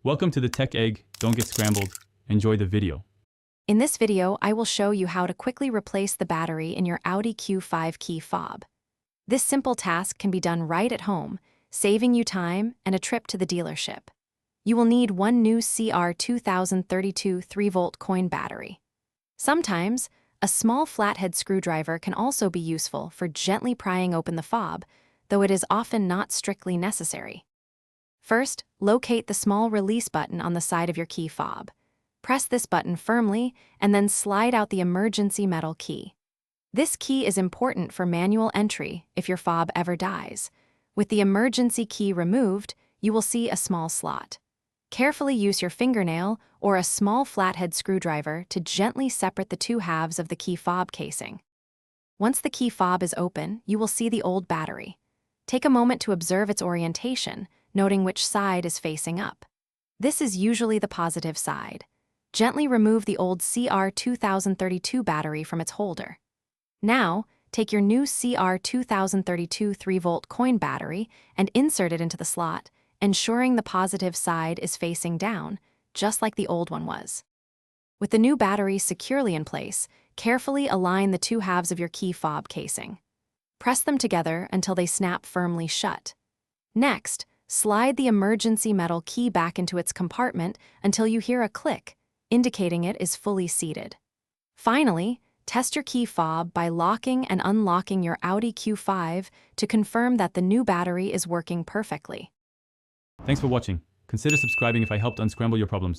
Welcome to the Tech Egg. Don't get scrambled. Enjoy the video. In this video, I will show you how to quickly replace the battery in your Audi Q5 key fob. This simple task can be done right at home, saving you time and a trip to the dealership. You will need one new CR2032 3-volt coin battery. Sometimes, a small flathead screwdriver can also be useful for gently prying open the fob, though it is often not strictly necessary. First, locate the small release button on the side of your key fob. Press this button firmly and then slide out the emergency metal key. This key is important for manual entry if your fob ever dies. With the emergency key removed, you will see a small slot. Carefully use your fingernail or a small flathead screwdriver to gently separate the two halves of the key fob casing. Once the key fob is open, you will see the old battery. Take a moment to observe its orientation, noting which side is facing up. This is usually the positive side. Gently remove the old CR2032 battery from its holder. Now, take your new CR2032 3-volt coin battery and insert it into the slot, ensuring the positive side is facing down, just like the old one was. With the new battery securely in place, carefully align the two halves of your key fob casing. Press them together until they snap firmly shut. Next, slide the emergency metal key back into its compartment until you hear a click, indicating it is fully seated. Finally, test your key fob by locking and unlocking your Audi Q5 to confirm that the new battery is working perfectly. Thanks for watching. Consider subscribing if I helped unscramble your problems.